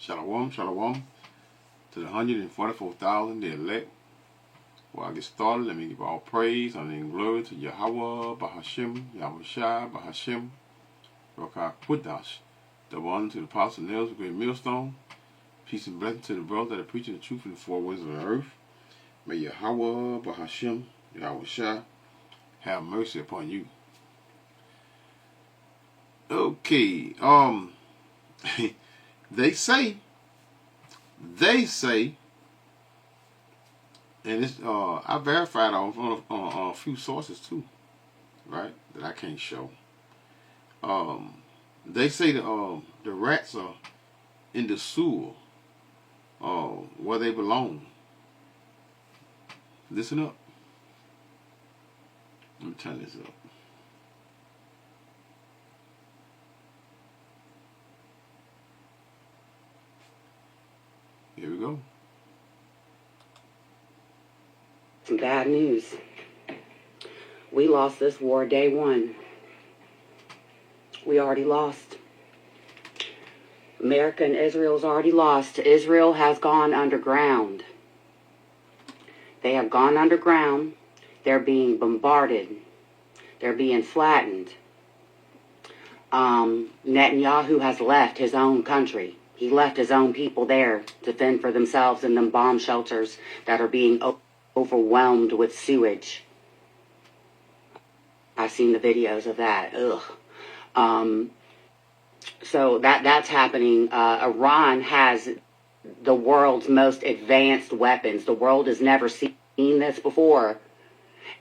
Shalom, shalom to the 144,000, the elect. Before I get started, let me give all praise, honor, and glory to Yahweh, Bahashim, Yahushua, Bahashim, Rokah Qudash, the one to the apostle nails of great millstone. Peace and blessing to the brothers that are preaching the truth in the four winds of the earth. May Yahweh, Bahashim, Yahushua, have mercy upon you. Okay, they say, and it's I verified on a few sources too, right? That I can't show. They say the rats are in the sewer, where they belong. Listen up. Let me turn this up. Here we go. Some bad news. We lost this war day one. We already lost. America and Israel's already lost. Israel has gone underground. They have gone underground. They're being bombarded. They're being flattened. Netanyahu has left his own country. He left his own people there to fend for themselves in them bomb shelters that are being overwhelmed with sewage. I've seen the videos of that. Ugh. So that's happening. Iran has the world's most advanced weapons. The world has never seen this before.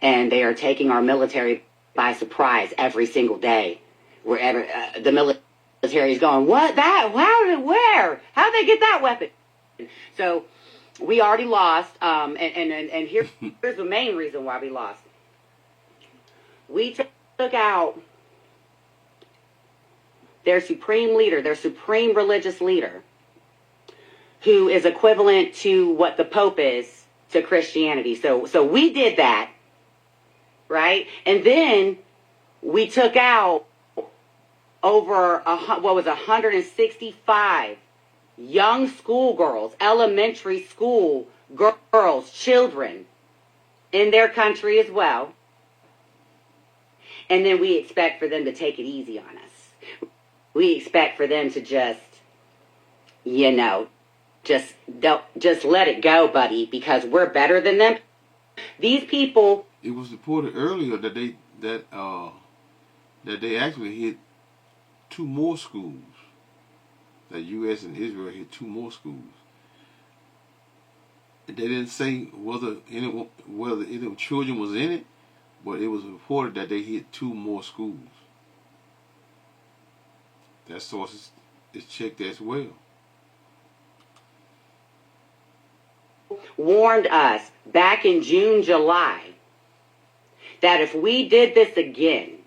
And they are taking our military by surprise every single day. Wherever the military is going, what? That? How? Where? How'd they get that weapon? So we already lost. And here's the main reason why we lost. We took out their supreme leader, their supreme religious leader, who is equivalent to what the Pope is to Christianity. So we did that, right? And then we took out over 165 young schoolgirls, elementary school girls, children in their country as well. And then we expect for them to take it easy on us. We expect for them to just let it go, buddy, because we're better than them. These people. It was reported earlier that they actually hit 2 more schools. That U.S. and Israel hit 2 more schools. They didn't say whether any children was in it, but it was reported that they hit 2 more schools. That source is checked as well. Warned us back in June, July, that if we did this again,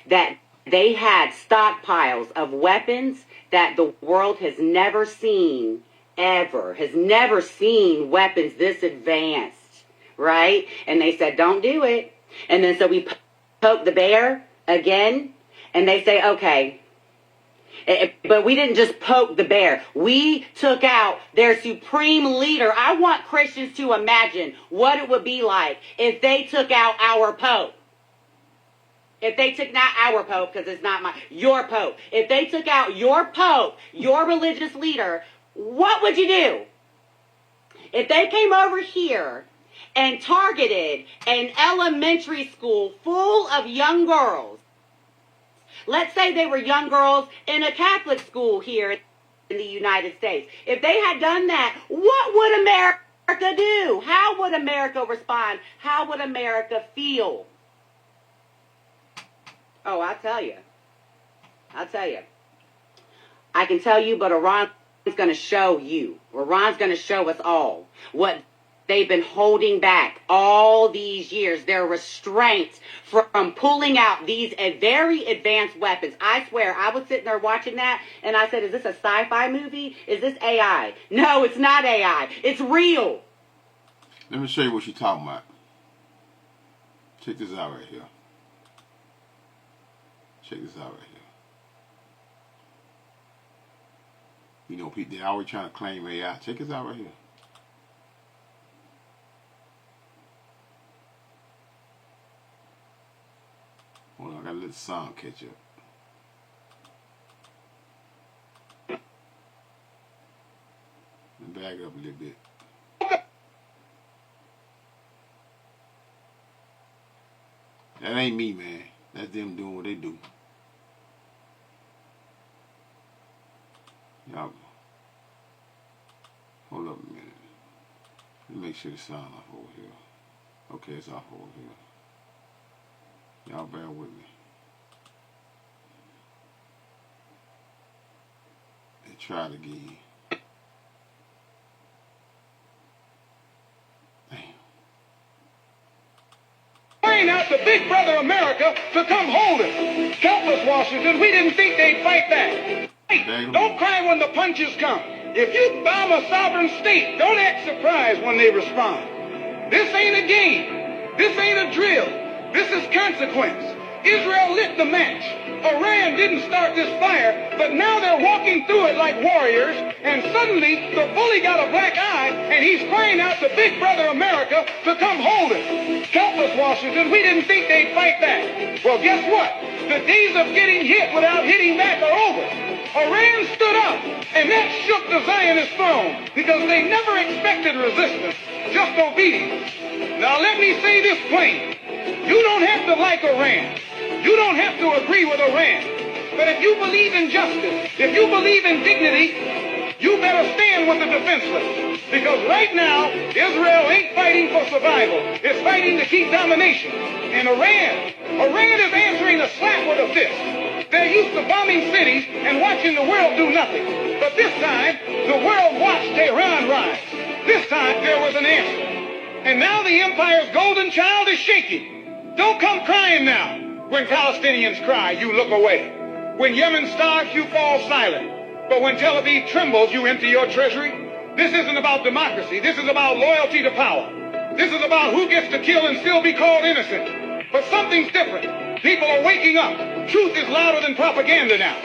that they had stockpiles of weapons that the world has never seen ever, has never seen weapons this advanced, right? And they said, don't do it. And then so we poke the bear again, and they say, okay. But we didn't just poke the bear. We took out their supreme leader. I want Christians to imagine what it would be like if they took out our Pope. If they took not our Pope, because it's not your Pope. If they took out your Pope, your religious leader, what would you do? If they came over here and targeted an elementary school full of young girls, let's say they were young girls in a Catholic school here in the United States. If they had done that, what would America do? How would America respond? How would America feel? Oh, I'll tell you. I can tell you, but Iran's going to show you. Iran's going to show us all what they've been holding back all these years. Their restraint from pulling out these very advanced weapons. I swear, I was sitting there watching that, and I said, is this a sci-fi movie? Is this AI? No, it's not AI. It's real. Let me show you what she's talking about. Check this out right here. Check this out right here. You know, people, they always trying to claim AI. Check this out right here. Hold on, I got to let the sound catch up. Let me back it up a little bit. That ain't me, man. That's them doing what they do. Y'all, hold up a minute. Let me make sure the sound off over here. Okay, it's off over here. Y'all bear with me. And try it again. Out to Big Brother America to come hold us. Help us, Washington. We didn't think they'd fight back. Hey, don't cry when the punches come. If you bomb a sovereign state, don't act surprised when they respond. This ain't a game. This ain't a drill. This is consequence. Israel lit the match. Iran didn't start this fire, but now they're walking through it like warriors, and suddenly the bully got a black eye, and he's crying out to Big Brother America to come hold us. Help us, Washington. We didn't think they'd fight back. Well, guess what? The days of getting hit without hitting back are over. Iran stood up, and that shook the Zionist throne, because they never expected resistance, just obedience. Now let me say this plain. You don't have to like Iran. You don't have to agree with Iran. But if you believe in justice, if you believe in dignity, you better stand with the defenseless. Because right now, Israel ain't fighting for survival. It's fighting to keep domination. And Iran is answering a slap with a fist. They're used to bombing cities and watching the world do nothing. But this time, the world watched Tehran rise. This time, there was an answer. And now the empire's golden child is shaking. Don't come crying now. When Palestinians cry, you look away. When Yemen starves, you fall silent. But when Tel Aviv trembles, you empty your treasury. This isn't about democracy. This is about loyalty to power. This is about who gets to kill and still be called innocent. But something's different. People are waking up. Truth is louder than propaganda now.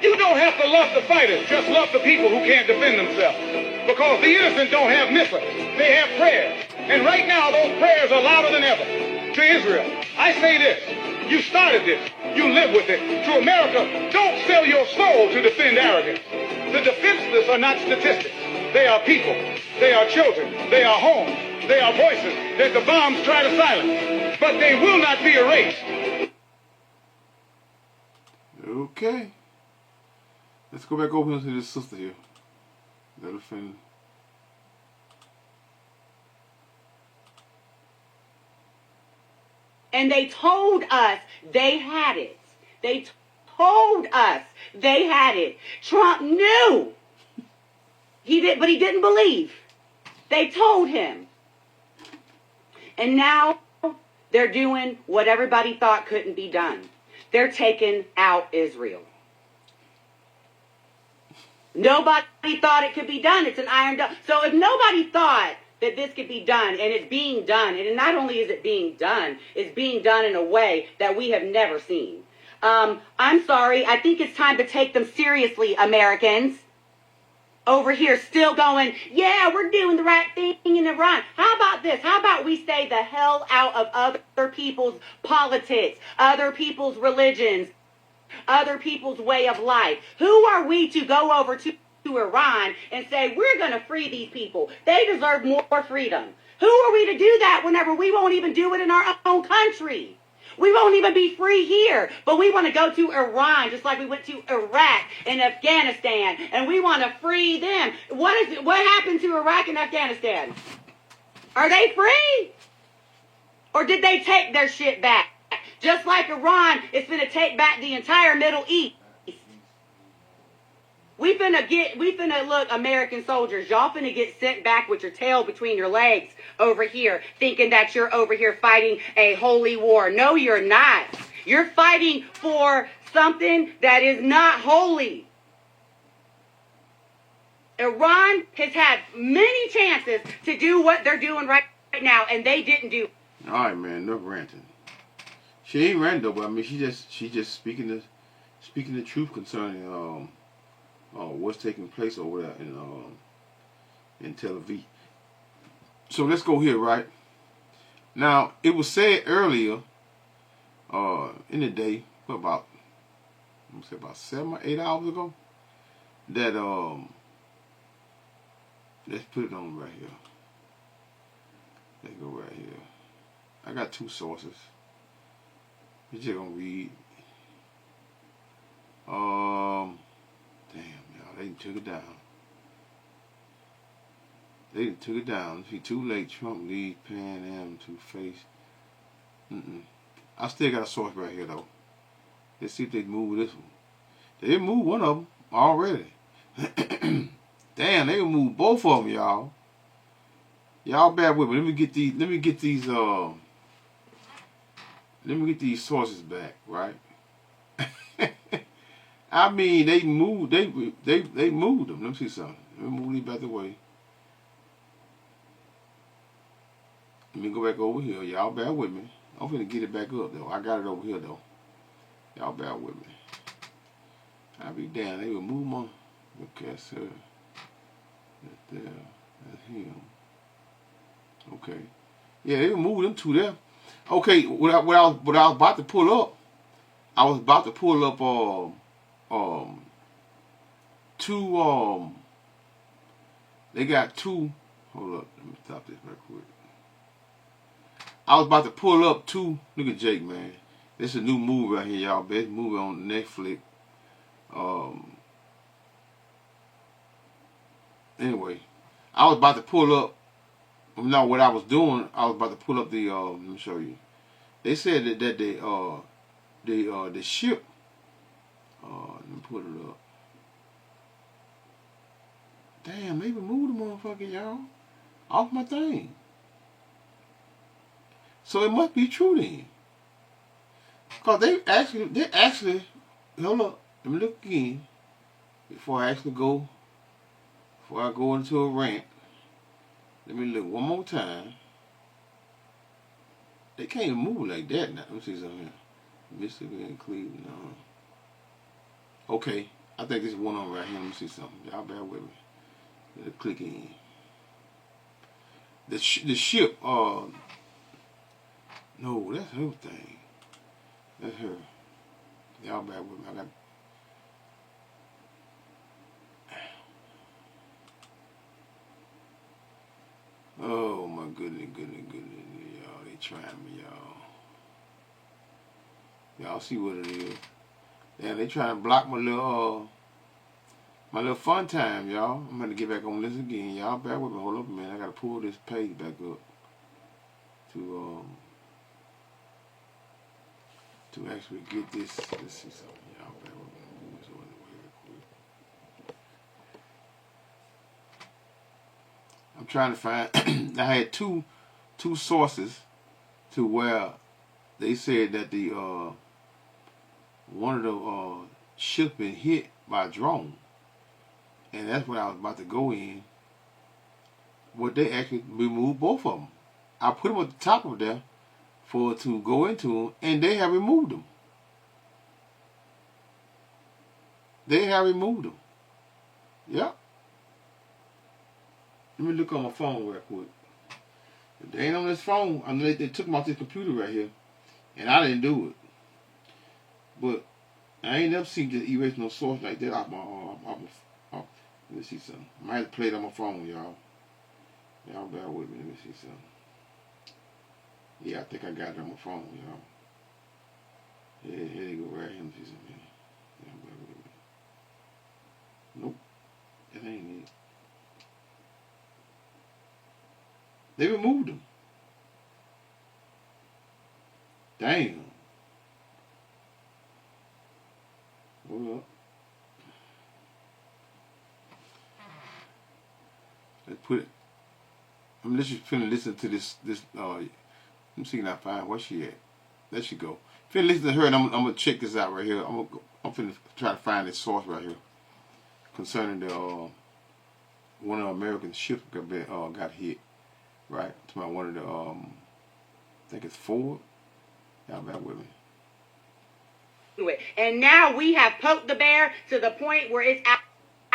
You don't have to love the fighters. Just love the people who can't defend themselves. Because the innocent don't have missiles. They have prayers. And right now, those prayers are louder than ever. To Israel, I say this. You started this. You live with it. To America, don't sell your soul to defend arrogance. The defenseless are not statistics. They are people. They are children. They are homes. They are voices that the bombs try to silence. But they will not be erased. Okay. Let's go back over to this sister here. Let her finish. And they told us they had it. They told us they had it. Trump knew. He did, but he didn't believe. They told him. And now they're doing what everybody thought couldn't be done. They're taking out Israel. Nobody thought it could be done. It's an iron dome. So if nobody thought that this could be done, and it's being done, and not only is it being done, it's being done in a way that we have never seen. I'm sorry. I think it's time to take them seriously, Americans. Over here still going, yeah, we're doing the right thing in Iran. How about this? How about we stay the hell out of other people's politics, other people's religions, other people's way of life? Who are we to go over to Iran and say, we're going to free these people? They deserve more freedom. Who are we to do that whenever we won't even do it in our own country? We won't even be free here, but we want to go to Iran just like we went to Iraq and Afghanistan, and we want to free them. What happened to Iraq and Afghanistan? Are they free? Or did they take their shit back? Just like Iran is going to take back the entire Middle East. We finna look, American soldiers, y'all finna get sent back with your tail between your legs over here, thinking that you're over here fighting a holy war. No, you're not. You're fighting for something that is not holy. Iran has had many chances to do what they're doing right now, and they didn't do it. All right, man, enough ranting. She ain't ranting though, but I mean, she just speaking the truth concerning what's taking place over there in Tel Aviv. So let's go here, right? Now, it was said earlier in the day, about 7 or 8 hours ago, that let's put it on right here. Let's go right here. I got two sources. We're just gonna read. Damn, y'all, they took it down. They took it down. See, too late. Trump leads Pan Am to face. I still got a source right here though. Let's see if they move this one. They didn't move one of them already. Damn, they moved both of them, y'all. Y'all bear with me. Let me get these sources back, right? I mean, they moved. They moved them. Let me see something. Let me move these back away. Let me go back over here. Y'all bear with me. I'm finna get it back up though. I got it over here though. Y'all bear with me. I'll be damn. They will move my. Okay, sir. That's there. That's him. Okay. Yeah, they will move them two there. Okay. What I was about to pull up. I was about to pull up two they got two. Hold up. Let me stop this real quick. I was about to pull up two. Look at Jake, man. This is a new movie right here, y'all. Best movie on Netflix. Anyway, I was about to pull up. No, what I was doing, I was about to pull up the. Let me show you. They said that the ship. Let me put it up. Damn, they removed the motherfucker, y'all, off my thing. So it must be true then. Cause they actually, hold up, let me look again before I go into a rant. Let me look one more time. They can't move like that now. Let me see something here. Mississippi and Cleveland. Okay, I think this one on right here. Let me see something. Y'all bear with me. Let me click in. The ship. No, that's her thing. That's her. Y'all bear with me. I got. Oh my goodness, y'all. They trying me, y'all. Y'all see what it is. Yeah, they trying to block my little fun time, y'all. I'm gonna get back on this again. Y'all bear with me. Hold up a minute. I gotta pull this page back up to actually get this. Let's see something. Y'all bear with me. Move this one away real quick. I'm trying to find. I had two sources to where they said that the one of the ships been hit by a drone, and that's what I was about to go in. What they actually removed both of them. I put them at the top of there for it to go into them, and they have removed them. They have removed them. Yep. Let me look on my phone real quick. If they ain't on this phone, I know they took them off this computer right here, and I didn't do it. But I ain't never seen just erase no source like that off my let me see something. I might have to play it on my phone, y'all. Y'all bear with me. Let me see something. Yeah, I think I got it on my phone, y'all. Yeah, here you go right here. Let me see something. Y'all bear with me. Nope. That ain't it. They removed them. Damn. Hold up. Let's put it. I'm literally finna listen to this. Let me see if I find where she at. There she go. Finna listen to her, and I'm gonna check this out right here. I'm finna try to find this source right here concerning the one of the American ships got hit. Right, to my one of the I think it's Ford. Y'all bear with me. And now we have poked the bear to the point where it's out.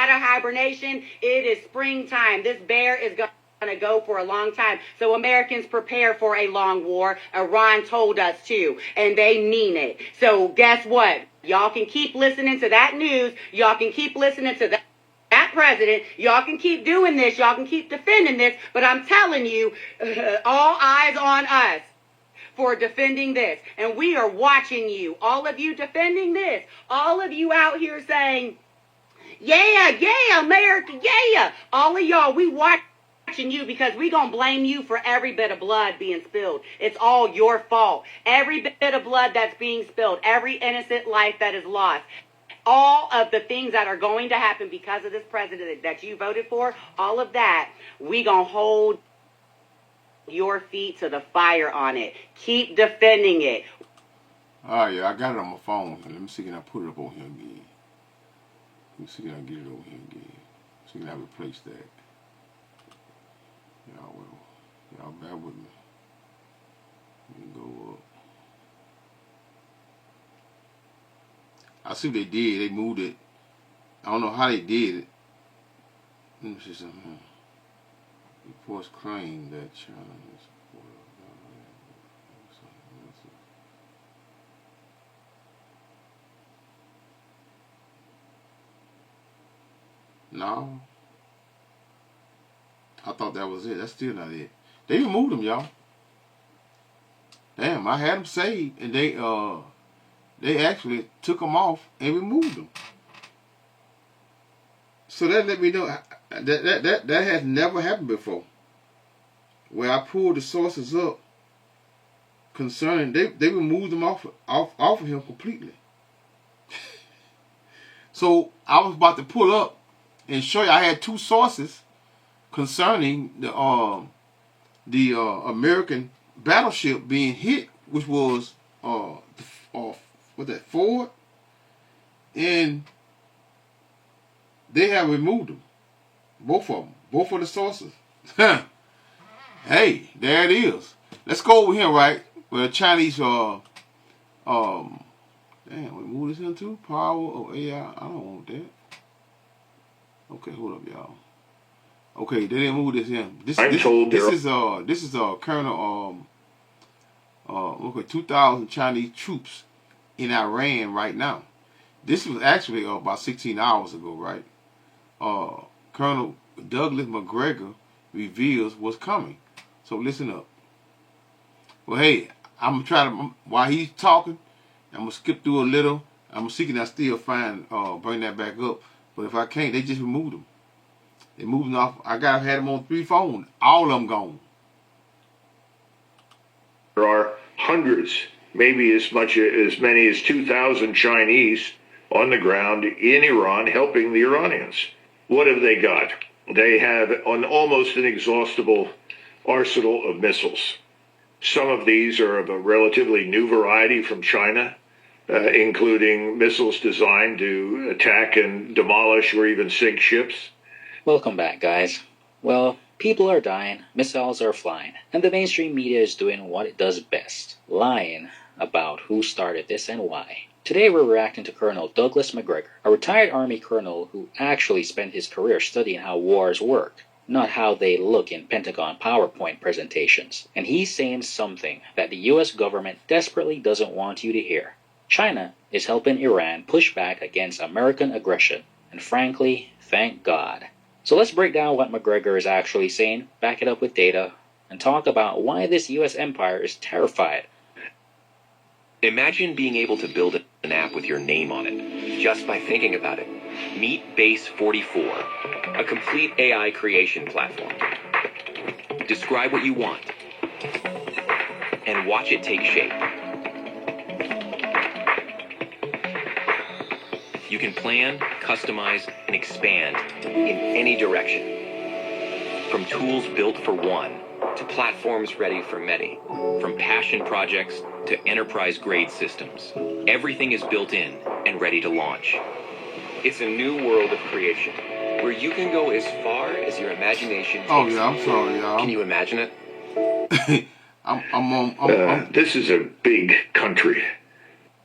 out of hibernation. It is springtime. This bear is going to go for a long time. So Americans prepare for a long war. Iran told us to, and they mean it. So guess what? Y'all can keep listening to that news. Y'all can keep listening to that president. Y'all can keep doing this. Y'all can keep defending this. But I'm telling you, all eyes on us for defending this. And we are watching you. All of you defending this. All of you out here saying, yeah, America, yeah. All of y'all, we watching you because we gonna blame you for every bit of blood being spilled. It's all your fault. Every bit of blood that's being spilled, every innocent life that is lost, all of the things that are going to happen because of this president that you voted for, all of that, we gonna hold your feet to the fire on it. Keep defending it. Oh, yeah, I got it on my phone. Let me see can I put it up on here again. Let me see can I get it over here again. See can I replace that. Y'all bear with me. Let me go up. I see what they did. They moved it. I don't know how they did it. Let me see something. Reports claim that China is no. I thought that was it. That's still not it. They removed them, y'all. Damn, I had them saved, and they actually took them off and removed them. So that let me know that has never happened before. Where I pulled the sources up concerning they removed them off of him completely. So I was about to pull up and show you I had two sources concerning the American battleship being hit, which was Ford, and they have removed them, both of them, both of the sources. Hey, there it is. Let's go over here, right? Where the Chinese damn, we move this into power of AI. I don't want that. Okay, hold up, y'all. Okay, they didn't move this in. This is Colonel look at 2,000 Chinese troops in Iran right now. This was actually about 16 hours ago, right? Colonel Douglas McGregor reveals what's coming. So listen up. Well, hey, I'm gonna try to while he's talking, I'm gonna skip through a little. I'm gonna see can I still find bring that back up. But if I can't, they just removed them. They moved them off. I had them on 3 phones. All of them gone. There are hundreds, maybe as many as 2,000 Chinese on the ground in Iran helping the Iranians. What have they got? They have an almost inexhaustible arsenal of missiles. Some of these are of a relatively new variety from China, including missiles designed to attack and demolish or even sink ships. Welcome back, guys. Well, people are dying, missiles are flying, and the mainstream media is doing what it does best, lying about who started this and why. Today we're reacting to Colonel Douglas McGregor, a retired Army colonel who actually spent his career studying how wars work, not how they look in Pentagon PowerPoint presentations. And he's saying something that the US government desperately doesn't want you to hear. China is helping Iran push back against American aggression, and frankly, thank God. So let's break down what McGregor is actually saying, back it up with data, and talk about why this US empire is terrified. Imagine being able to build an app with your name on it, just by thinking about it. Meet Base 44, a complete AI creation platform. Describe what you want, and watch it take shape. You can plan, customize, and expand in any direction. From tools built for one, to platforms ready for many. From passion projects to enterprise-grade systems. Everything is built in and ready to launch. It's a new world of creation, where you can go as far as your imagination takes. Oh, yeah, I'm sorry, y'all. Can you imagine it? This is a big country.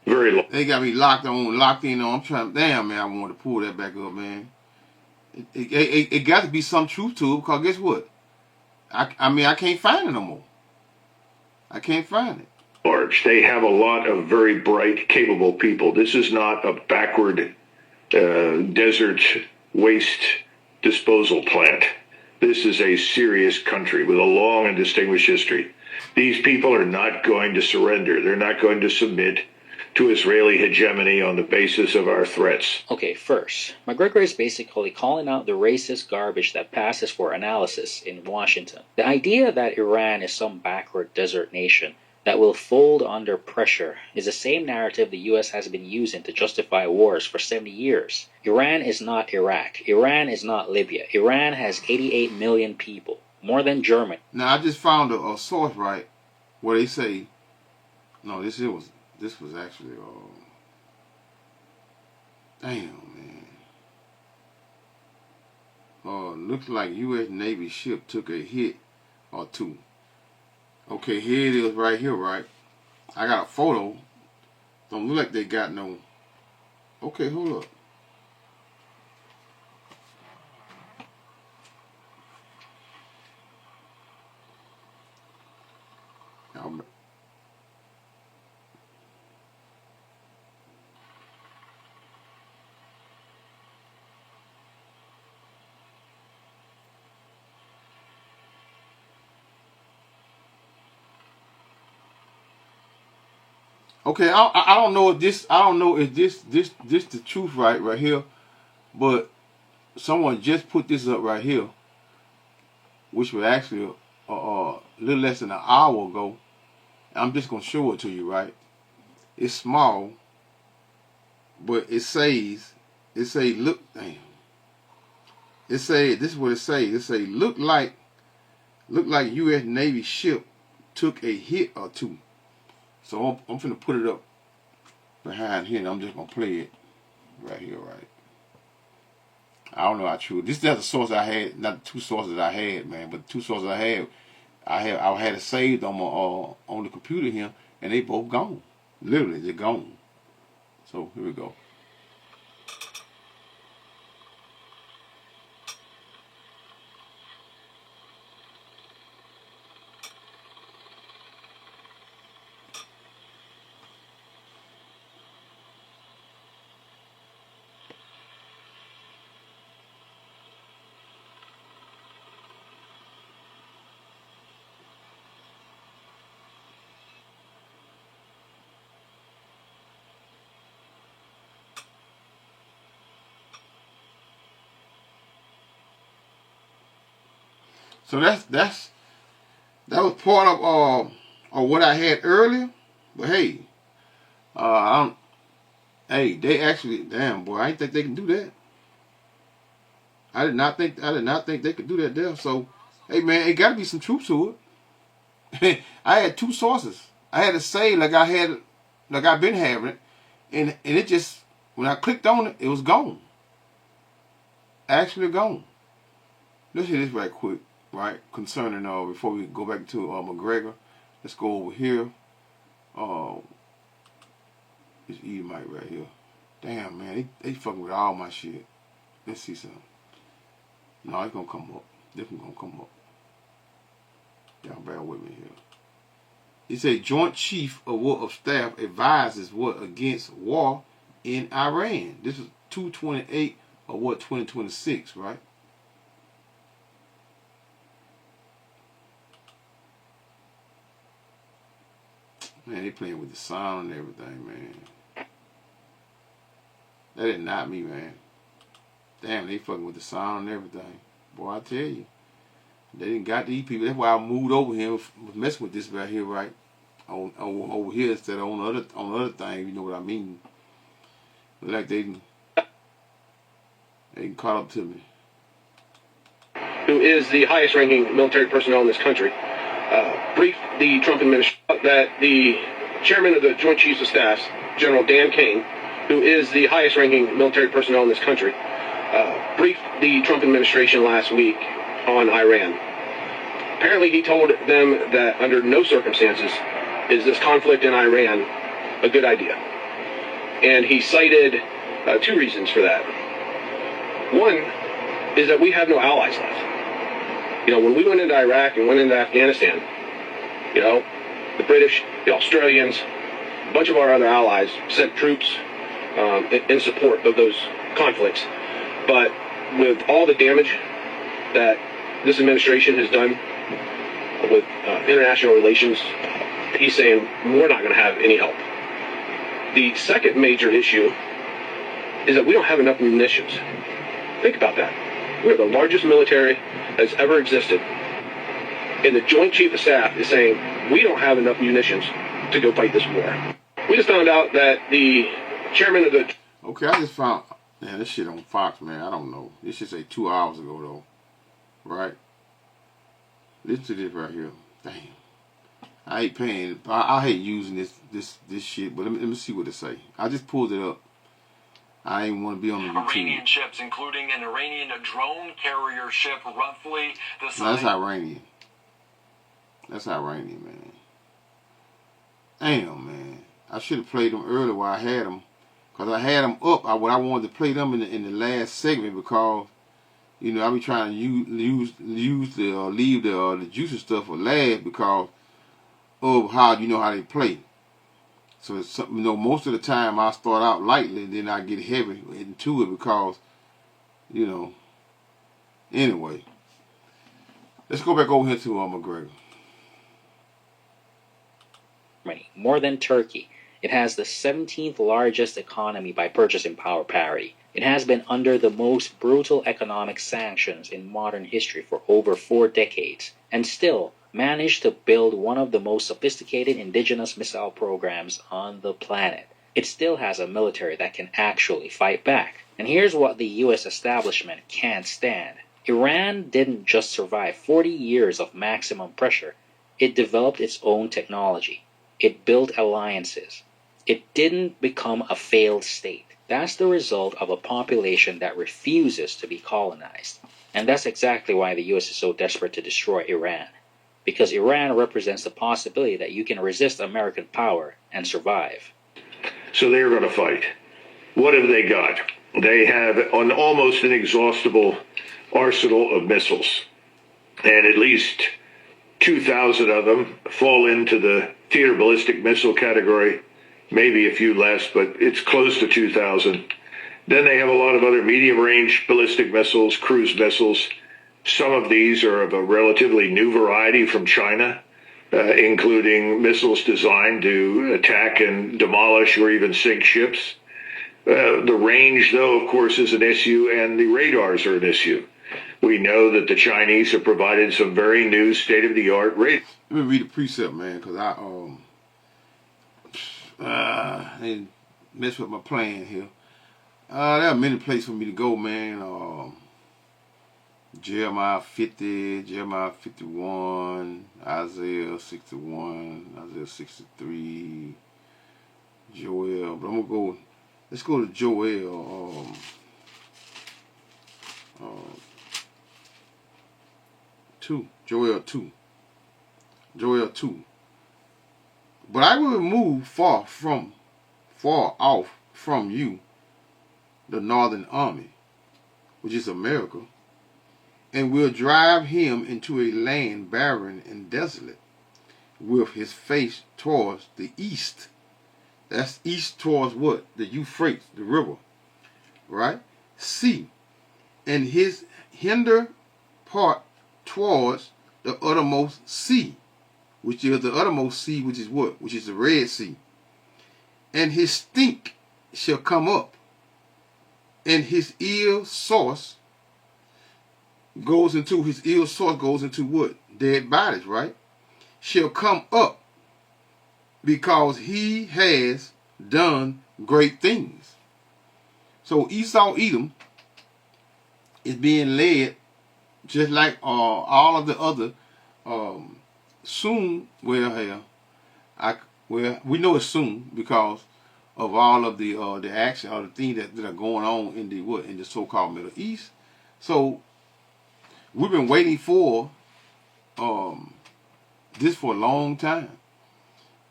Very long. They got me locked in on. I'm trying. Damn, man, I wanted to pull that back up, man. It got to be some truth to it, because guess what? I mean, I can't find it no more. I can't find it. Large. They have a lot of very bright, capable people. This is not a backward desert waste disposal plant. This is a serious country with a long and distinguished history. These people are not going to surrender. They're not going to submit to Israeli hegemony on the basis of our threats. Okay, first, McGregor is basically calling out the racist garbage that passes for analysis in Washington. The idea that Iran is some backward desert nation that will fold under pressure is the same narrative the US has been using to justify wars for 70 years. Iran is not Iraq. Iran is not Libya. Iran has 88 million people, more than Germany. Now, I just found a source, right, where they say, no, this was actually, damn, man. Looks like U.S. Navy ship took a hit or two. Okay, here it is right here, right? I got a photo. Don't look like they got no. Okay, hold up. Okay, I don't know if this the truth right here, but someone just put this up right here, which was actually a little less than an hour ago. I'm just gonna show it to you, right? It's small, but it says look, damn. It say, this is what it say. It say look like U.S. Navy ship took a hit or two. So I'm finna put it up behind here, and I'm just gonna play it right here, right? I don't know how true. This is the source I had, not the two sources I had, man, but the two sources I had it saved on the computer here, and they both gone. Literally, they're gone. So here we go. So that was part of what I had earlier. But hey, they actually, damn boy, I didn't think they can do that. I did not think they could do that there. So hey man, it got to be some truth to it. I had two sources. I had to say like I've been having it, and it just, when I clicked on it, it was gone. Actually gone. Let's hear this right quick. Right, concerning before we go back to McGregor, let's go over here. This Edomite right here. Damn man, they fucking with all my shit. Let's see something. No, it's gonna come up. This one gonna come up. Y'all bear with me here. He said Joint Chief of Staff advises what against war in Iran. This is 2/28 of 2026, right? Man, they playing with the sound and everything, man. That is not me, man. Damn, they fucking with the sound and everything. Boy, I tell you. They didn't got these people. That's why I moved over here, was messing with this right here, right? Over here instead of on the other thing, you know what I mean. Like they caught up to me. Who is the highest ranking military personnel in this country, briefed the Trump administration that the chairman of the Joint Chiefs of Staff, General Dan King, who is the highest ranking military personnel in this country, briefed the Trump administration last week on Iran. Apparently he told them that under no circumstances is this conflict in Iran a good idea. And he cited two reasons for that. One, is that we have no allies left. You know, when we went into Iraq and went into Afghanistan, you know, the British, the Australians, a bunch of our other allies sent troops in support of those conflicts. But with all the damage that this administration has done with international relations, he's saying we're not going to have any help. The second major issue is that we don't have enough munitions. Think about that. We're the largest military that's ever existed. And the Joint Chief of Staff is saying we don't have enough munitions to go fight this war. We just found out that the chairman of the... Okay, I just found... Man, this shit on Fox, man. I don't know. This shit say 2 hours ago, though. Right? Listen to this right here. Damn. I hate paying... I hate using this shit, but let me see what it say. I just pulled it up. I ain't want to be on the YouTube. Iranian ships, including an Iranian drone carrier ship, roughly the size... No, that's Iranian. That's Iranian, man. Damn, man. I should have played them earlier while I had them. Because I had them up. I wanted to play them in the last segment because, you know, I be trying to leave the juicy stuff for last because of how you know how they play. So it's something, you know, most of the time I start out lightly and then I get heavy into it because, you know, anyway. Let's go back over here to McGregor. More than Turkey. It has the 17th largest economy by purchasing power parity. It has been under the most brutal economic sanctions in modern history for over 4 decades, and still managed to build one of the most sophisticated indigenous missile programs on the planet. It still has a military that can actually fight back. And here's what the US establishment can't stand. Iran didn't just survive 40 years of maximum pressure. It developed its own technology. It built alliances. It didn't become a failed state. That's the result of a population that refuses to be colonized. And that's exactly why the US is so desperate to destroy Iran. Because Iran represents the possibility that you can resist American power and survive. So they're going to fight. What have they got? They have an almost inexhaustible arsenal of missiles. And at least 2,000 of them fall into the theater ballistic missile category. Maybe a few less, but it's close to 2,000. Then they have a lot of other medium-range ballistic missiles, cruise missiles. Some of these are of a relatively new variety from China, including missiles designed to attack and demolish or even sink ships. The range, though, of course, is an issue, and the radars are an issue. We know that the Chinese have provided some very new state-of-the-art radars. Let me read the precept, man, because I mess with my plan here. There are many places for me to go, man. Jeremiah 50, Jeremiah 51, Isaiah 61, Isaiah 63, Joel. But I'm going to go, let's go to Joel. Joel 2. But I will remove far off from you the northern army, which is America, and will drive him into a land barren and desolate, with his face towards the east. That's east towards what? The Euphrates, the river, right? Sea, and his hinder part towards the uttermost sea, which is the uttermost sea, which is what? Which is the Red Sea. And his stink shall come up, and his ill source goes into what? Dead bodies, right? Shall come up, because he has done great things. So Esau, Edom, is being led just like all of the other soon. We know it's soon because of all of the action or the things that are going on in the so-called Middle East. So we've been waiting for this for a long time.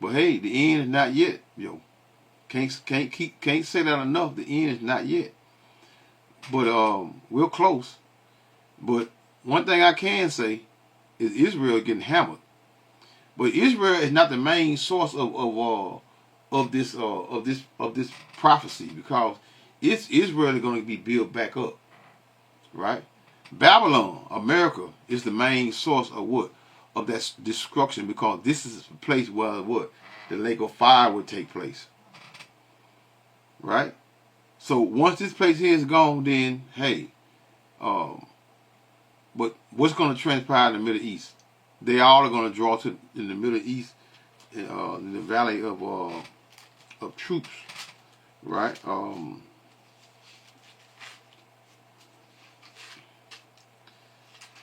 But hey, the end is not yet, yo. Can't say that enough. The end is not yet. But we're close. But one thing I can say is Israel getting hammered. But Israel is not the main source of this prophecy, because it's Israel is going to be built back up, right? Babylon, America, is the main source of what? Of that destruction, because this is the place where what? The lake of fire would take place, right? So once this place here is gone, then hey, but what's going to transpire in the Middle East? They all are going to draw to in the Middle East, in the valley of troops, right?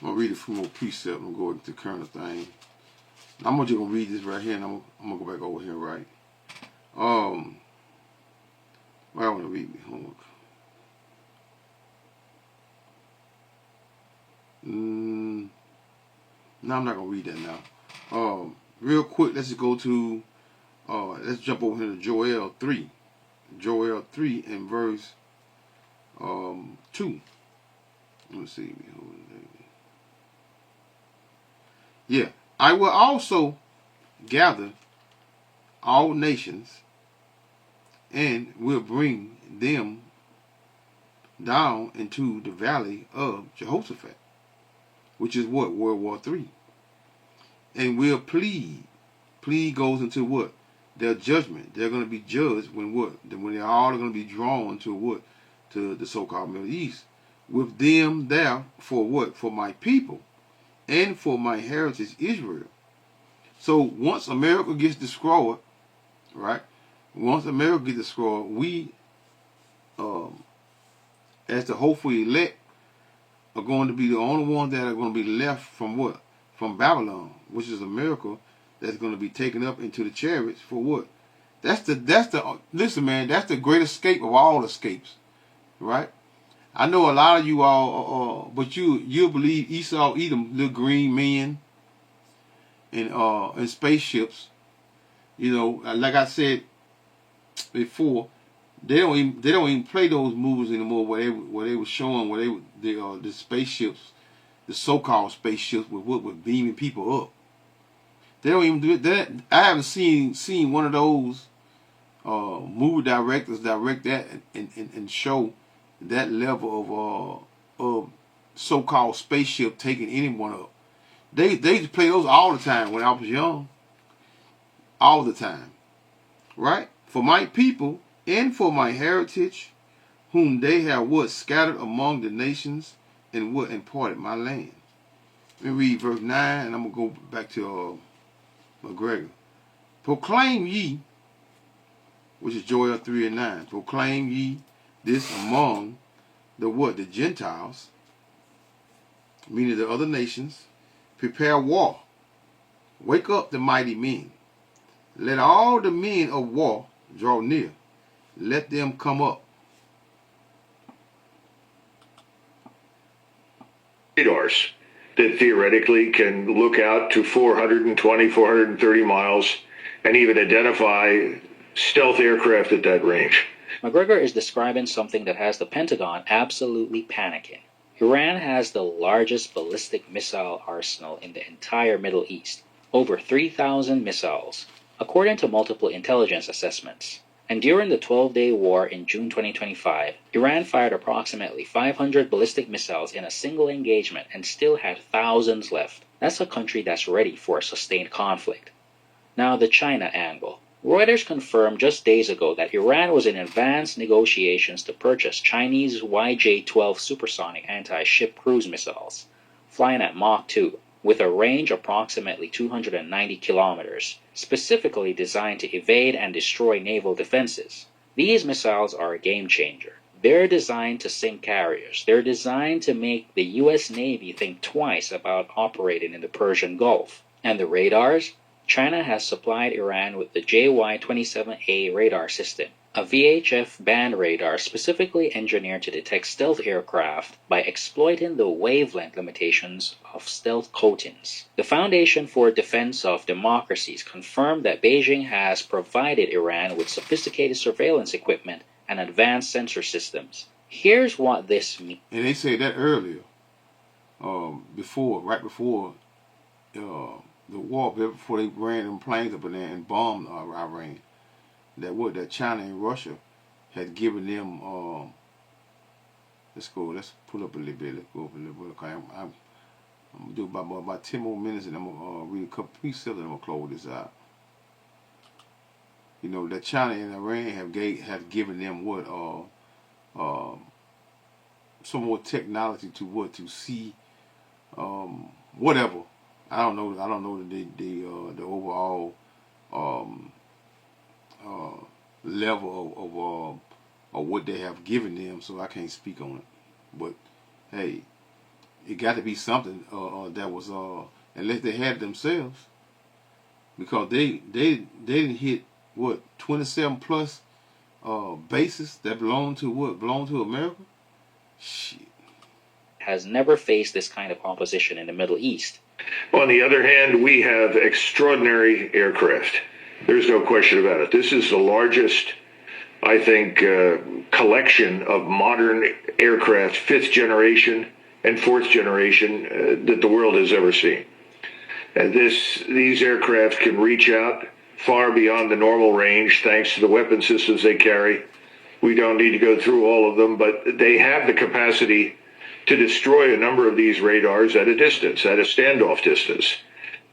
I'm gonna read a few more precepts. I'm gonna go into the current thing. I'm just gonna read this right here, and I'm gonna go back over here, right? Where I want to read me homework. No, I'm not gonna read that now. Real quick, let's just go to let's jump over here to Joel 3. Joel 3 and verse 2. Let me see. Yeah. I will also gather all nations and will bring them down into the valley of Jehoshaphat, which is what? World War III. And will plead. Plead goes into what? Their judgment. They're going to be judged when what? When they're all going to be drawn to what? To the so-called Middle East. With them there for what? For my people and for my heritage Israel. So once America gets destroyed, right? Once America gets destroyed, we, as the hopeful elect, are going to be the only ones that are going to be left from what? From Babylon, which is America, that's going to be taken up into the chariots for what? That's the listen, man, that's the great escape of all escapes, right? I know a lot of you all, but you believe Esau, Edom, little green men, and spaceships. You know, like I said before, they don't even play those movies anymore where they were showing the spaceships, the so-called spaceships with beaming people up. They don't even do it. That I haven't seen one of those movie directors direct that and show that level of so-called spaceship taking anyone up. They used to play those all the time when I was young. All the time. Right? For my people and for my heritage, whom they have what? Scattered among the nations, and what? Imparted my land. Let me read verse 9, and I'm going to go back to McGregor. Proclaim ye, which is Joel 3 and 9. Proclaim ye this among the what? The Gentiles, meaning the other nations. Prepare war. Wake up the mighty men. Let all the men of war draw near. Let them come up. Radars that theoretically can look out to 420, 430 miles and even identify stealth aircraft at that range. McGregor is describing something that has the Pentagon absolutely panicking. Iran has the largest ballistic missile arsenal in the entire Middle East, over 3,000 missiles, according to multiple intelligence assessments. And during the 12-day war in June 2025, Iran fired approximately 500 ballistic missiles in a single engagement and still had thousands left. That's a country that's ready for a sustained conflict. Now the China angle. Reuters confirmed just days ago that Iran was in advanced negotiations to purchase Chinese YJ-12 supersonic anti-ship cruise missiles, flying at Mach 2, with a range approximately 290 kilometers, specifically designed to evade and destroy naval defenses. These missiles are a game changer. They're designed to sink carriers. They're designed to make the U.S. Navy think twice about operating in the Persian Gulf. And the radars? China has supplied Iran with the JY-27A radar system, a VHF band radar specifically engineered to detect stealth aircraft by exploiting the wavelength limitations of stealth coatings. The Foundation for Defense of Democracies confirmed that Beijing has provided Iran with sophisticated surveillance equipment and advanced sensor systems. Here's what this means. And they said that earlier. before, right before the war, before they ran them planes up in there and bombed Iran, that China and Russia had given them. Let's pull up a little bit. Let's go up a little bit. Okay, I'm gonna do about 10 more minutes, and I'm gonna read a couple precepts, and I'm gonna close this out. You know that China and Iran have given them some more technology to see whatever. I don't know the overall level of what they have given them, so I can't speak on it. But hey, it got to be something that was unless they had it themselves, because they didn't hit 27 plus bases that belong to America. Shit. Has never faced this kind of opposition in the Middle East. On the other hand, we have extraordinary aircraft. There's no question about it. This is the largest, I think, collection of modern aircraft, 5th generation and 4th generation, that the world has ever seen. And these aircraft can reach out far beyond the normal range thanks to the weapon systems they carry. We don't need to go through all of them, but they have the capacity to destroy a number of these radars at a distance, at a standoff distance.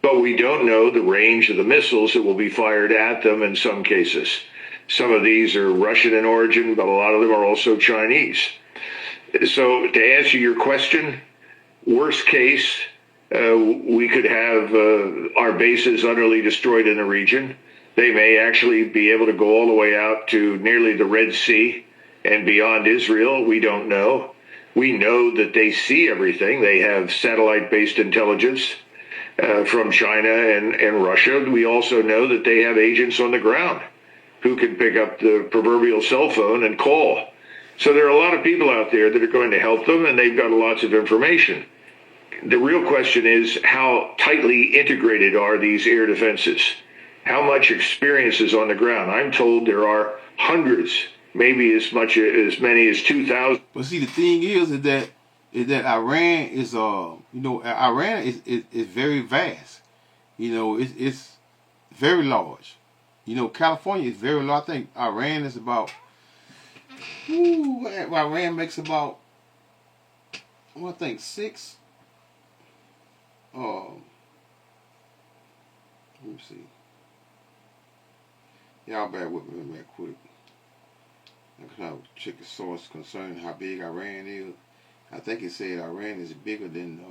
But we don't know the range of the missiles that will be fired at them in some cases. Some of these are Russian in origin, but a lot of them are also Chinese. So to answer your question, worst case, we could have our bases utterly destroyed in the region. They may actually be able to go all the way out to nearly the Red Sea and beyond Israel. We don't know. We know that they see everything. They have satellite-based intelligence from China and Russia. We also know that they have agents on the ground who can pick up the proverbial cell phone and call. So there are a lot of people out there that are going to help them, and they've got lots of information. The real question is, how tightly integrated are these air defenses? How much experience is on the ground? I'm told there are hundreds, maybe as many as 2,000. But see, the thing is that Iran is Iran is very vast. It's very large. California is very large. I think Iran is about. Iran makes about. I think 6. Let me see. Y'all bear with me real quick. I'm trying to check the source concerning how big Iran is. I think it said Iran is bigger than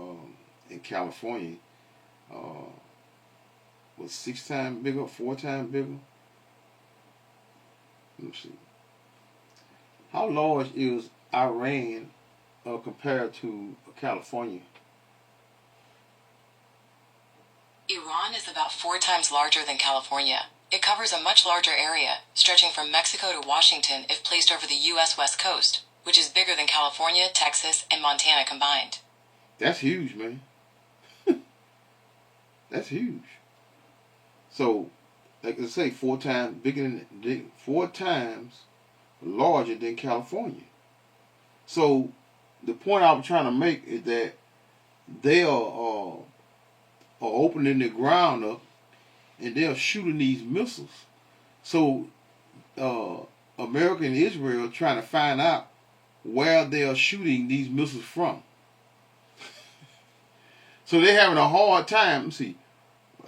in California. Was 6 times bigger, 4 times bigger. Let me see. How large is Iran compared to California? Iran is about 4 times larger than California. It covers a much larger area, stretching from Mexico to Washington if placed over the U.S. West Coast, which is bigger than California, Texas, and Montana combined. That's huge, man. That's huge. So, like I say, 4 times bigger 4 times larger than California. So, the point I'm trying to make is that they are opening the ground up, and they're shooting these missiles. So, America and Israel are trying to find out where they are shooting these missiles from. So they're having a hard time. See,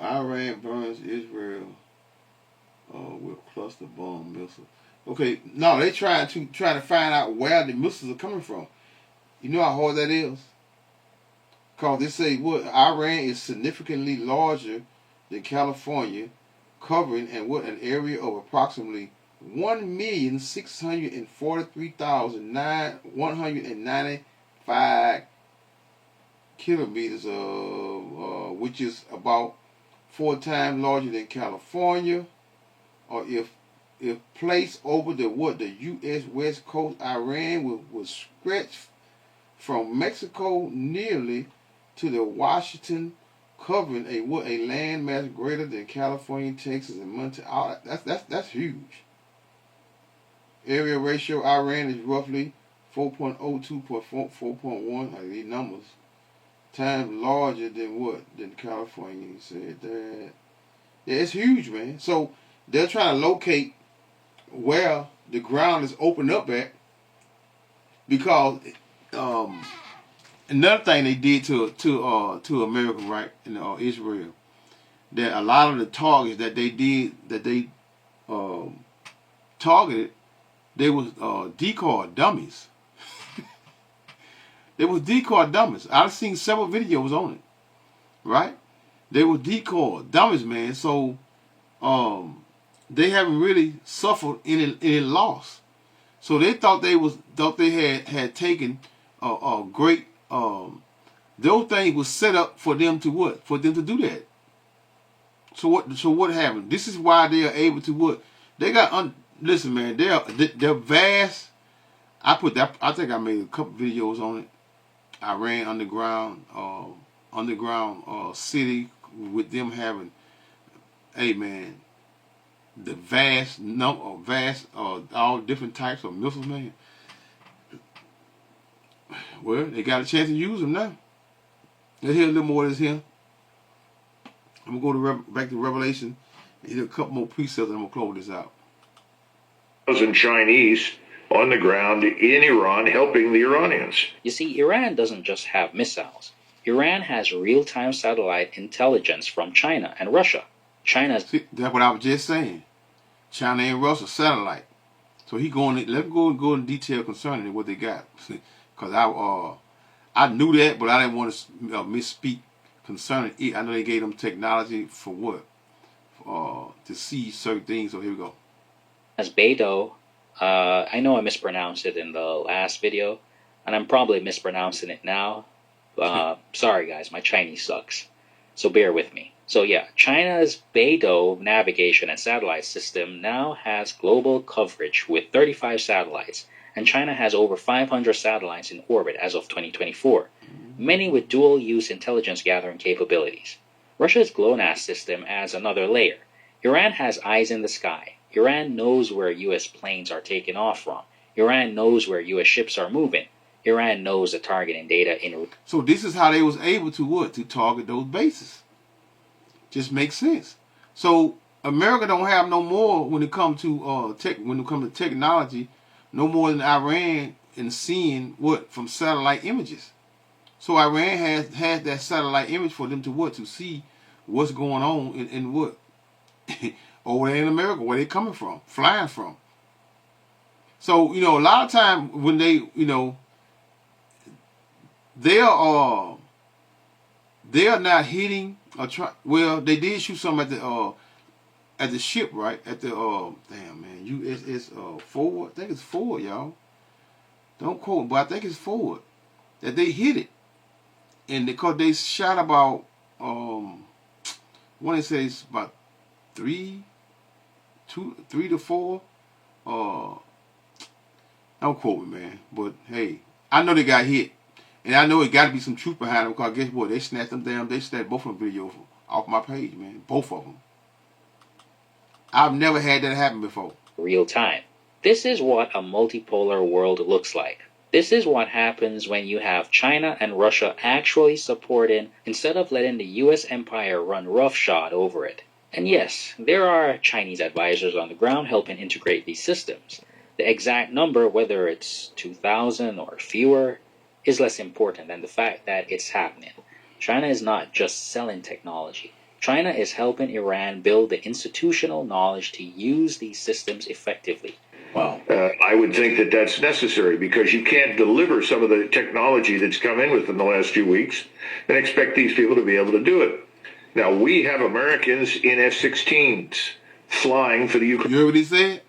Iran burns Israel with cluster bomb missiles. Okay, no, they're trying to find out where the missiles are coming from. You know how hard that is? Because they say Iran is significantly larger than California, covering an area of approximately 1,643,195 kilometers, which is about 4 times larger than California. Or if placed over the U.S. West Coast, Iran would stretch from Mexico nearly to the Washington, covering a landmass greater than California, Texas, and Montana. That's huge. Area ratio, Iran is roughly 4.02 per 4.1. These numbers times larger than what? Than California. He said that. Yeah, it's huge, man. So they're trying to locate where the ground is opened up at, because another thing they did to America, right, in Israel, that a lot of the targets that they targeted, they was decoy dummies. They was decoy dummies. I've seen several videos on it, right? They were decoy dummies, man. So they haven't really suffered any loss. So they thought they had taken a great those things was set up for them to what? For them to do that. So what happened? This is why they are able to what? They got listen, man. They're vast. I think I made a couple videos on it. I ran underground city with them having, hey man, the vast all different types of missiles, man. Well, they got a chance to use them now. Let's hear a little more of this here. I'm gonna go back to Revelation and hit a couple more precepts, and I'm gonna close this out. Chinese on the ground in Iran helping the Iranians. You see, Iran doesn't just have missiles. Iran has real-time satellite intelligence from China and Russia. That's what I was just saying. China and Russia satellite. So let's go in detail concerning what they got. Because I knew that, but I didn't want to misspeak concerning it. I know they gave them technology for what? To see certain things. So here we go. As Beidou, I know I mispronounced it in the last video, and I'm probably mispronouncing it now. Sorry guys, my Chinese sucks. So bear with me. So yeah, China's Beidou navigation and satellite system now has global coverage with 35 satellites, and China has over 500 satellites in orbit as of 2024, many with dual-use intelligence gathering capabilities. Russia's GLONASS system adds another layer. Iran has eyes in the sky. Iran knows where U.S. planes are taking off from. Iran knows where U.S. ships are moving. Iran knows the targeting data in... So this is how they was able to what? To target those bases. Just makes sense. So America don't have no more when it comes to technology, no more than Iran in seeing what from satellite images. So Iran has that satellite image for them to what? To see what's going on in what? Over there in America, where they coming from, flying from. So, a lot of time when they, they are not hitting well, they did shoot some at the ship, right? At the damn man, USS Forward. I think it's Forward, y'all. Don't quote, but I think it's Forward. That they hit it. And because they shot about one, they say it's about 3 to 4. Don't quote me, man. But hey, I know they got hit, and I know it got to be some truth behind them. Because guess what? They snatched them down. They snatched both of them videos off my page, man. Both of them. I've never had that happen before. Real time. This is what a multipolar world looks like. This is what happens when you have China and Russia actually supporting instead of letting the US empire run roughshod over it. And yes, there are Chinese advisors on the ground helping integrate these systems. The exact number, whether it's 2,000 or fewer, is less important than the fact that it's happening. China is not just selling technology. China is helping Iran build the institutional knowledge to use these systems effectively. Wow. I would think that that's necessary because you can't deliver some of the technology that's come in within the last few weeks and expect these people to be able to do it. Now, we have Americans in F-16s flying for the Ukraine. You heard what he said?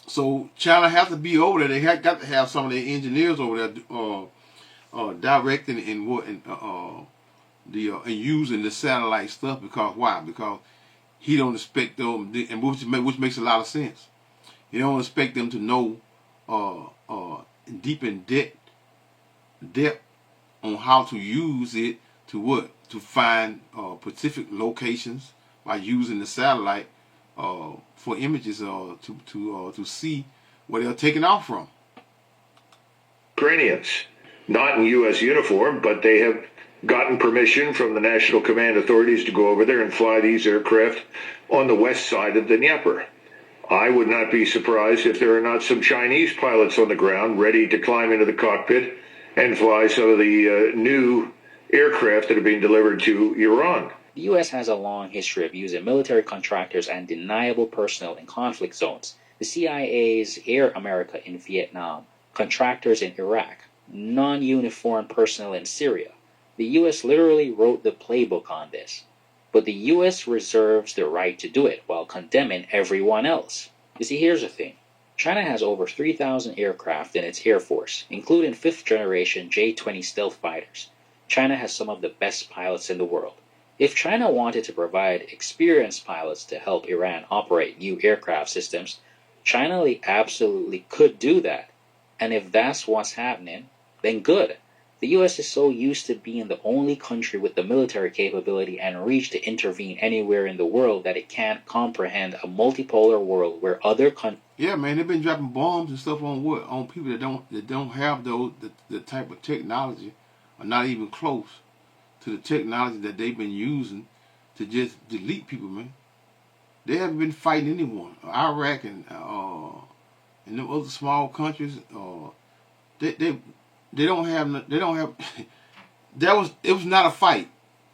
So China has to be over there. They got to have some of their engineers over there directing and using the satellite stuff. Because why? Because he don't expect them, and which makes a lot of sense. He don't expect them to know deep in depth on how to use it to what? To find specific locations by using the satellite for images to see where they're taking off from. Ukrainians, not in U.S. uniform, but they have gotten permission from the National Command authorities to go over there and fly these aircraft on the west side of the Dnieper. I would not be surprised if there are not some Chinese pilots on the ground ready to climb into the cockpit and fly some of the new aircraft that are being delivered to Iran. The U.S. has a long history of using military contractors and deniable personnel in conflict zones. The CIA's Air America in Vietnam, contractors in Iraq, non-uniformed personnel in Syria. The U.S. literally wrote the playbook on this. But the U.S. reserves the right to do it while condemning everyone else. You see, here's the thing. China has over 3,000 aircraft in its Air Force, including 5th-generation J-20 stealth fighters. China has some of the best pilots in the world. If China wanted to provide experienced pilots to help Iran operate new aircraft systems, China absolutely could do that. And if that's what's happening, then good. The U.S. is so used to being the only country with the military capability and reach to intervene anywhere in the world that it can't comprehend a multipolar world where other countries... Yeah, man, they've been dropping bombs and stuff on what? On people that don't have the type of technology, or not even close to the technology that they've been using to just delete people, man. They haven't been fighting anyone. Iraq and them other small countries, they don't have it was not a fight.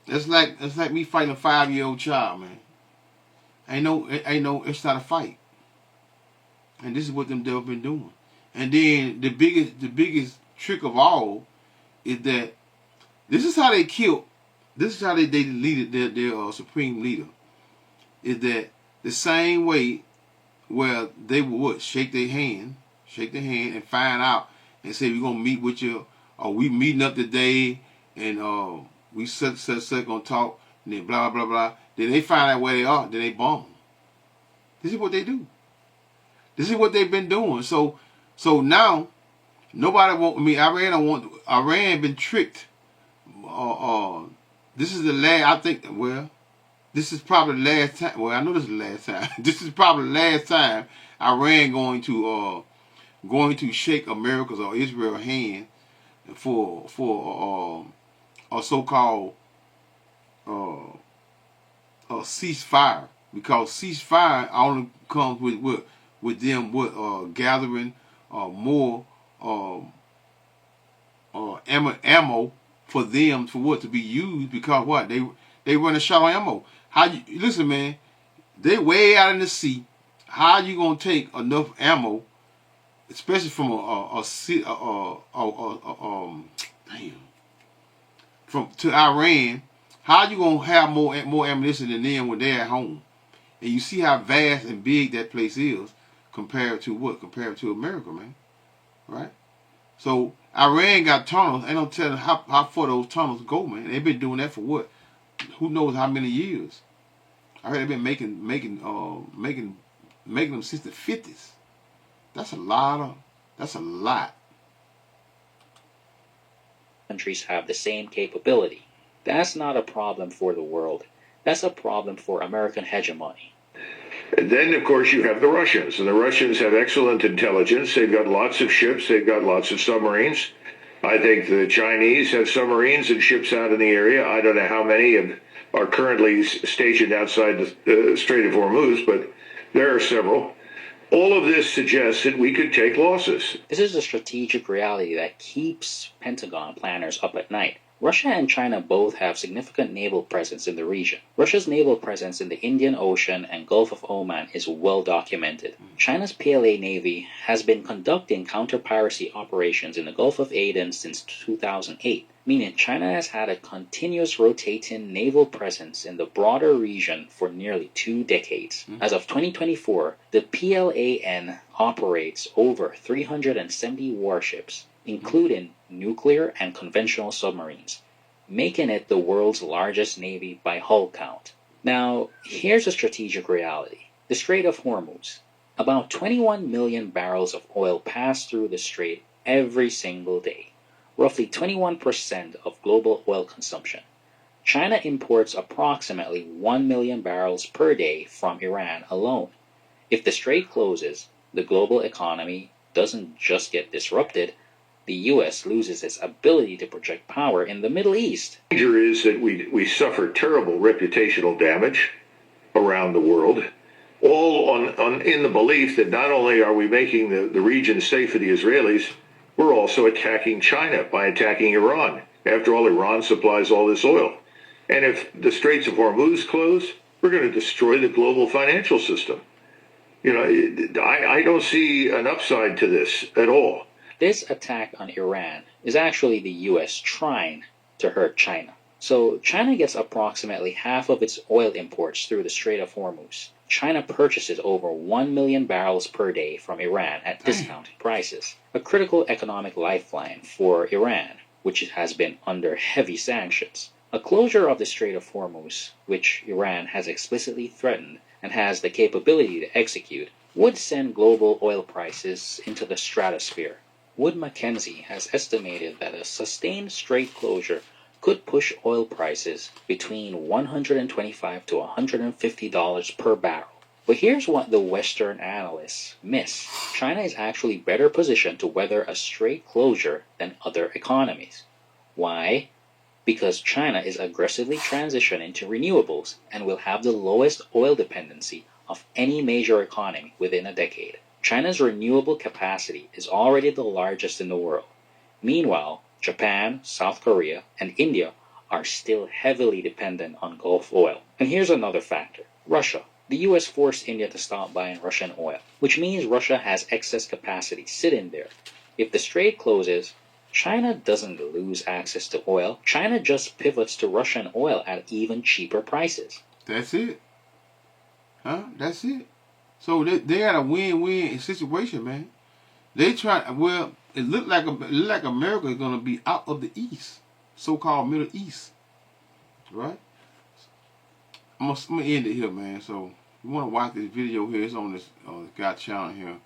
It's like me fighting a 5-year-old child, man. It's not a fight. And this is what them devils been doing. And then the biggest trick of all is that this is how they deleted their supreme leader. Is that the same way where they would shake their hand and find out and say, we're gonna meet with you, or we meeting up today, and we gonna talk, and then blah blah blah. Then they find out where they are, then they bomb. This is what they do. This is what they've been doing. So now nobody want. I mean, Iran been tricked. This is the last. I think. Well, this is probably the last time. Well, I know this is the last time. This is probably the last time Iran going to shake America's or Israel's hand for a so-called a ceasefire, because ceasefire only comes with them gathering more ammo for them to be used, because what they run a shot on ammo. Listen, man, they way out in the sea. How you gonna take enough ammo, especially from to Iran? How you gonna have more ammunition than them when they're at home? And you see how vast and big that place is compared to what? Compared to America, man. Right? So Iran got tunnels. Ain't no telling how far those tunnels go, man. They've been doing that for what? Who knows how many years? I heard they've been making them since the 50s. That's a lot. Countries have the same capability. That's not a problem for the world. That's a problem for American hegemony. And then, of course, you have the Russians. And the Russians have excellent intelligence. They've got lots of ships. They've got lots of submarines. I think the Chinese have submarines and ships out in the area. I don't know how many are currently stationed outside the Strait of Hormuz, but there are several. All of this suggests that we could take losses. This is a strategic reality that keeps Pentagon planners up at night. Russia and China both have significant naval presence in the region. Russia's naval presence in the Indian Ocean and Gulf of Oman is well documented. China's PLA Navy has been conducting counter-piracy operations in the Gulf of Aden since 2008, meaning China has had a continuous rotating naval presence in the broader region for nearly 2 decades. As of 2024, the PLAN operates over 370 warships, including nuclear and conventional submarines, making it the world's largest navy by hull count. Now, here's a strategic reality. The Strait of Hormuz. About 21 million barrels of oil pass through the strait every single day, roughly 21% of global oil consumption. China imports approximately 1 million barrels per day from Iran alone. If the strait closes, the global economy doesn't just get disrupted, the U.S. loses its ability to project power in the Middle East. The danger is that we suffer terrible reputational damage around the world, all in the belief that not only are we making the region safe for the Israelis, we're also attacking China by attacking Iran. After all, Iran supplies all this oil. And if the Straits of Hormuz close, we're going to destroy the global financial system. You know, I don't see an upside to this at all. This attack on Iran is actually the U.S. trying to hurt China. So China gets approximately half of its oil imports through the Strait of Hormuz. China purchases over 1 million barrels per day from Iran at discounted prices, a critical economic lifeline for Iran, which has been under heavy sanctions. A closure of the Strait of Hormuz, which Iran has explicitly threatened and has the capability to execute, would send global oil prices into the stratosphere. Wood Mackenzie has estimated that a sustained strait closure could push oil prices between $125 to $150 per barrel. But here's what the Western analysts miss. China is actually better positioned to weather a strait closure than other economies. Why? Because China is aggressively transitioning to renewables and will have the lowest oil dependency of any major economy within a decade. China's renewable capacity is already the largest in the world. Meanwhile, Japan, South Korea, and India are still heavily dependent on Gulf oil. And here's another factor. Russia. The U.S. forced India to stop buying Russian oil, which means Russia has excess capacity sitting there. If the strait closes, China doesn't lose access to oil. China just pivots to Russian oil at even cheaper prices. That's it. That's it. So they got a win-win situation, man. They try. Well, it looked like America is gonna be out of the East, so-called Middle East, right? I'm gonna end it here, man. So you want to watch this video here? It's on this guy channel here,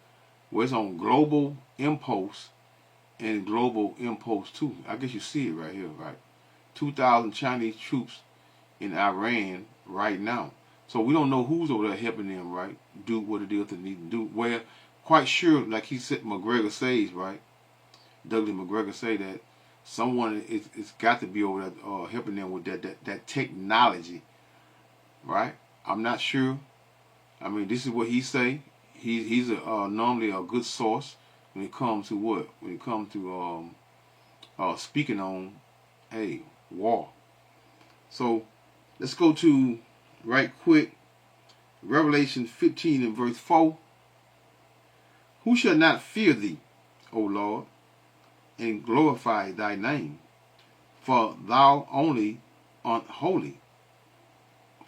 where it's on Global Impulse and Global Impulse 2. I guess you see it right here, right? 2,000 Chinese troops in Iran right now. So we don't know who's over there helping them, right? Do what it is they need to do. Well, quite sure, like he said, McGregor says, right? Douglas McGregor say that someone it's got to be over there helping them with that technology, right? I'm not sure. I mean, this is what he say. He's normally a good source when it comes to what? When it comes to speaking on war. So let's go to right quick Revelation 15 and verse 4. Who shall not fear thee, O Lord, and glorify thy name? For thou only art holy.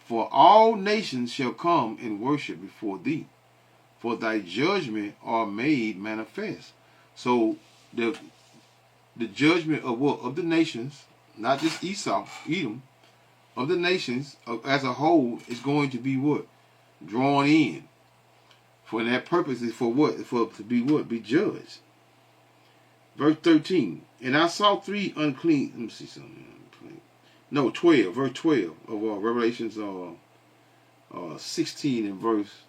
For all nations shall come and worship before thee, for thy judgment are made manifest. So the judgment of what? Of the nations, not just Esau, Edom, of the nations as a whole is going to be what? Drawn in. For that purpose is for what? For to be what? Be judged. Verse 13. And I saw three unclean. Let me see something. No, 12. Verse 12 of Revelations 16 and verse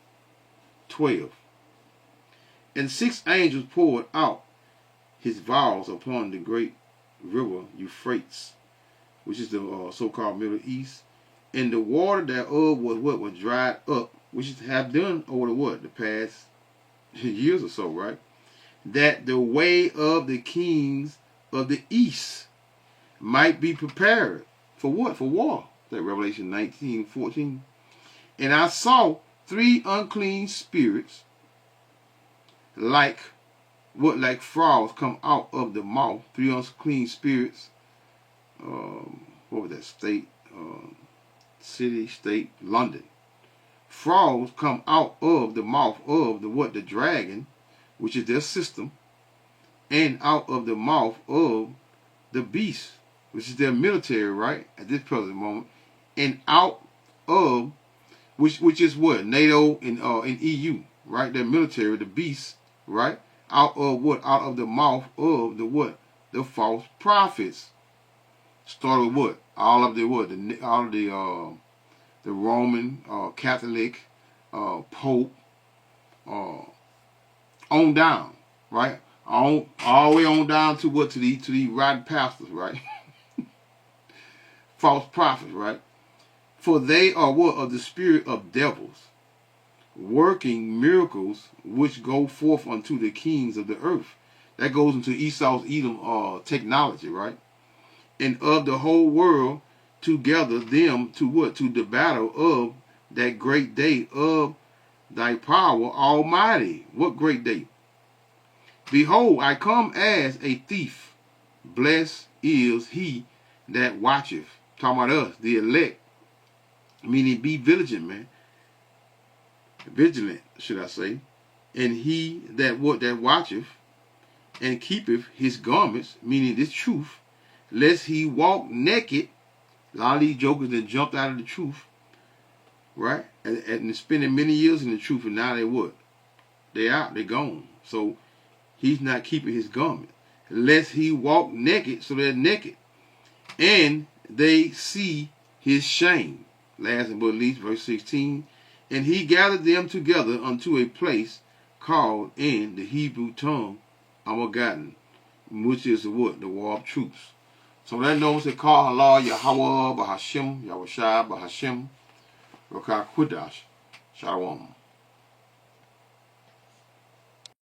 12. And 6 angels poured out his vials upon the great river Euphrates, which is the so-called Middle East, and the water thereof was what? Was dried up, which is have done over the what? The past years or so, right? That the way of the kings of the east might be prepared. For what? For war. That Revelation 19:14. And I saw 3 unclean spirits like what? Like frogs come out of the mouth. 3 unclean spirits. What was that state? City, state, London. Frogs come out of the mouth of the what? The dragon, which is their system, and out of the mouth of the beast, which is their military, right? At this present moment, and out of which is what? NATO and EU, right? Their military, the beast, right? Out of what? Out of the mouth of the what? The false prophets. Started with what? All of the what? All of the Roman Catholic Pope on down, right? all the way on down to what, to the rotten pastors, right? False prophets, right? For they are what? Of the spirit of devils, working miracles which go forth unto the kings of the earth. That goes into Esau's Edom technology, right? And of the whole world to gather them to what? To the battle of that great day of thy power almighty. What great day? Behold, I come as a thief. Blessed is he that watcheth. Talking about us, the elect. Meaning be vigilant, man. Vigilant, should I say. And he that what? That watcheth and keepeth his garments, meaning this truth, lest he walk naked. A lot of these jokers that jumped out of the truth, right? And spending many years in the truth, and now they what? They out, they gone. So he's not keeping his garment. Lest he walk naked, so they're naked. And they see his shame. Last but not least, verse 16. And he gathered them together unto a place called in the Hebrew tongue Armageddon, which is the what? The war of truths. So that knows they call Allah Yahweh Bahashim, Yahushua Bahashim, Rakah Kudash, Shalom.